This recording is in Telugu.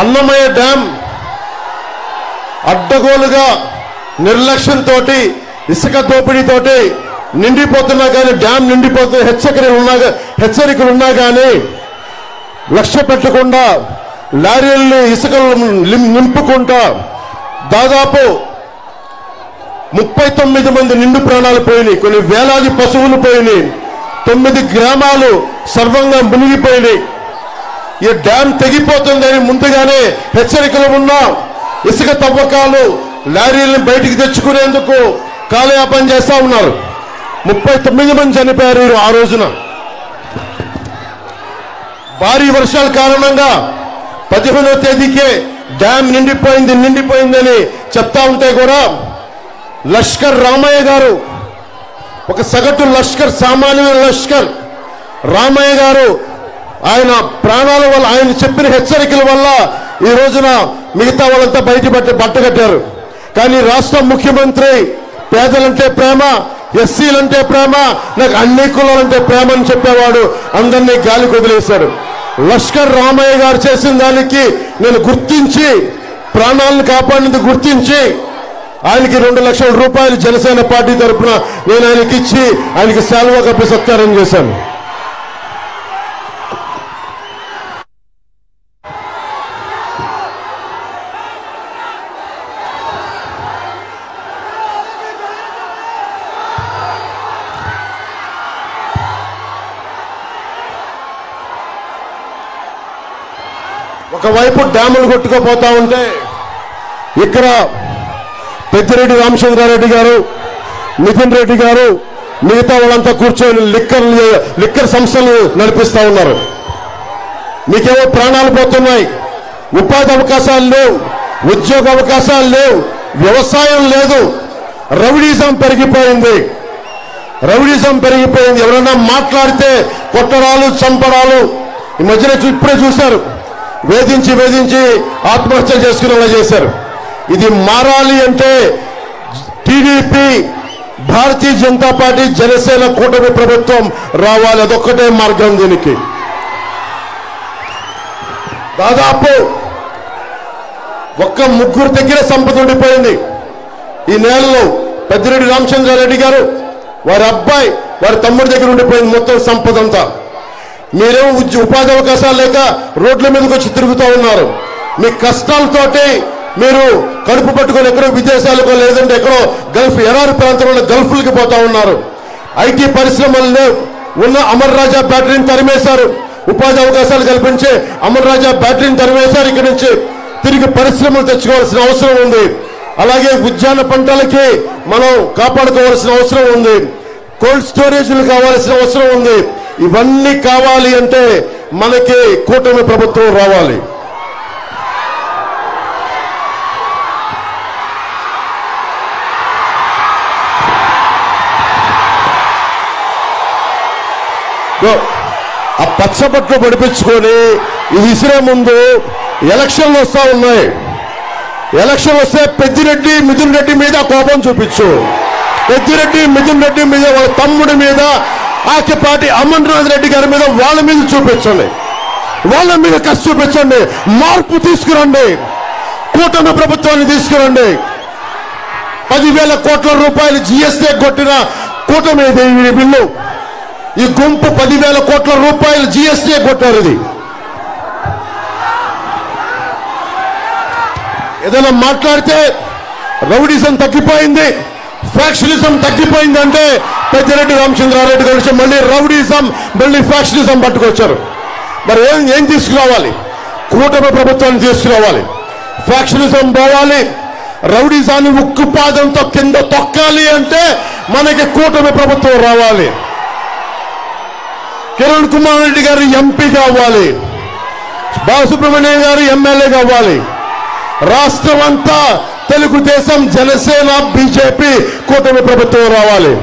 అన్నమయ్య డ్యామ్ అడ్డగోలుగా నిర్లక్ష్యంతో ఇసుక దోపిడీతోటి నిండిపోతున్నా కానీ డ్యామ్ నిండిపోతున్న హెచ్చరికలు ఉన్నా కానీ లక్ష్య పెట్టకుండా లారీల్ని ఇసుకలు నింపుకుంటా దాదాపు 39 మంది నిండు ప్రాణాలు పోయినాయి. కొన్ని వేలాది పశువులు పోయినాయి. 9 గ్రామాలు సర్వంగా మునిగిపోయినాయి. ఈ డ్యామ్ తెగిపోతుందని ముందుగానే హెచ్చరికలు ఉన్నా ఇసుక తవ్వకాలు లారీలను బయటికి తెచ్చుకునేందుకు కాలయాపన చేస్తా ఉన్నారు. 39 మంది చనిపోయారు ఆ రోజున. భారీ వర్షాల కారణంగా 15వ తేదీకే డ్యామ్ నిండిపోయిందని చెప్తా ఉంటే కూడా లష్కర్ రామయ్య గారు, ఒక సగటు లష్కర్, సామాన్యమైన లష్కర్ రామయ్య గారు ఆయన ప్రాణాల వల్ల, ఆయన చెప్పిన హెచ్చరికల వల్ల ఈ రోజున మిగతా వాళ్ళంతా బట్టగట్టారు. కానీ రాష్ట్ర ముఖ్యమంత్రి పేదలంటే ప్రేమ, ఎస్సీలంటే ప్రేమ, నాకు అన్ని కులాలంటే ప్రేమ అని చెప్పేవాడు అందరినీ గాలికి వదిలేశాడు. లష్కర్ రామయ్య గారు చేసిన దానికి నేను గుర్తించి, ప్రాణాలను కాపాడినందుకు గుర్తించి ఆయనకి 2 లక్షల రూపాయలు జనసేన పార్టీ తరఫున నేను ఆయనకి ఇచ్చి ఆయనకి శాలువా కప్పి సత్కారం చేశాను. ఒకవైపు డ్యాములు కొట్టుకుపోతా ఉంటే ఇక్కడ పెద్దిరెడ్డి రామచంద్రారెడ్డి గారు, నితిన్ రెడ్డి గారు, మిగతా వాళ్ళంతా కూర్చొని లిక్కర్ సంస్థలు నడిపిస్తా ఉన్నారు. మీకేమో ప్రాణాలు పోతున్నాయి, ఉపాధి అవకాశాలు లేవు, ఉద్యోగ అవకాశాలు లేవు, వ్యవసాయం లేదు, రౌడీజం పెరిగిపోయింది. ఎవరైనా మాట్లాడితే కొట్టడాలు, చంపడాలు. ఈ మధ్యన ఇప్పుడే చూశారు, వేధించి ఆత్మహత్యలు చేసుకునేలా చేశారు. ఇది మారాలి అంటే టీడీపీ, భారతీయ జనతా పార్టీ, జనసేన కూటమి ప్రభుత్వం రావాలి. అదొక్కటే మార్గం. దీనికి దాదాపు ఒక్క 3 దగ్గర సంపద ఉండిపోయింది ఈ నేలలో. పెద్దిరెడ్డి రామచంద్రారెడ్డి గారు, వారి అబ్బాయి, వారి తమ్ముడి దగ్గర ఉండిపోయింది మొత్తం సంపద అంతా. మీరేమో ఉపాధి అవకాశాలు లేక రోడ్ల మీదకి వచ్చి తిరుగుతూ ఉన్నారు. మీ కష్టాలతోటి మీరు కడుపు పట్టుకొని ఎక్కడో విదేశాలకు, లేదంటే ఎక్కడో గల్ఫ్ ఎడారి ప్రాంతంలో గల్ఫ్లకి పోతా ఉన్నారు. ఐటీ పరిశ్రమలు లేవు. ఉన్న అమర్ రాజా బ్యాటరీని తరిమేశారు. ఉపాధి అవకాశాలు కల్పించే అమర్ రాజా బ్యాటరీని తరిమేశారు. ఇక్కడి నుంచి తిరిగి పరిశ్రమలు తెచ్చుకోవాల్సిన అవసరం ఉంది. అలాగే ఉద్యాన పంటలకి మనం కాపాడుకోవాల్సిన అవసరం ఉంది. కోల్డ్ స్టోరేజ్లు కావాల్సిన అవసరం ఉంది. ఇవన్నీ కావాలి అంటే మనకి కూటమి ప్రభుత్వం రావాలి. ఆ పచ్చబట్లు పడిపించుకొని ఇది ఇసిరే ముందు ఎలక్షన్లు వస్తా ఉన్నాయి. ఎలక్షన్ వస్తే పెద్దిరెడ్డి, మిథున్ రెడ్డి మీద కోపం చూపించు. పెద్దిరెడ్డి, మిథున్ రెడ్డి మీద, వాళ్ళ తమ్ముడి మీద, ఆకిపాటి అమర్నాథ్ రెడ్డి గారి మీద, వాళ్ళ మీద చూపించండి. వాళ్ళ మీద కసి చూపించండి. మార్పు తీసుకురండి. కూటమి ప్రభుత్వాన్ని తీసుకురండి. 10,000 కోట్ల రూపాయలు జీఎస్టీ కొట్టిన కూటమి ఈ బిల్లు. ఈ గుంపు 10,000 కోట్ల రూపాయలు జీఎస్టీ కొట్టారు. ఇది ఏదైనా మాట్లాడితే రౌడీజం తగ్గిపోయింది, ఫ్యాక్షనిజం తగ్గిపోయిందంటే పెద్దిరెడ్డి రామచంద్రారెడ్డి కలిసి మళ్ళీ రౌడీజం, మళ్ళీ ఫ్యాక్షనిజం పట్టుకొచ్చారు. మరి ఏం తీసుకురావాలి? కూటమి ప్రభుత్వాన్ని తీసుకురావాలి. ఫ్యాక్షనిజం పోవాలి. రౌడీజాన్ని ఉక్కుపాదంతో కింద తొక్కాలి అంటే మనకి కూటమి ప్రభుత్వం రావాలి. కిరణ్ కుమార్ రెడ్డి గారు ఎంపీ కావాలి. బాలసుబ్రహ్మణ్యం గారు ఎమ్మెల్యే కావాలి. రాష్ట్రం అంతా తెలుగుదేశం, జనసేన, బీజేపీ కూటమి ప్రభుత్వం రావాలి.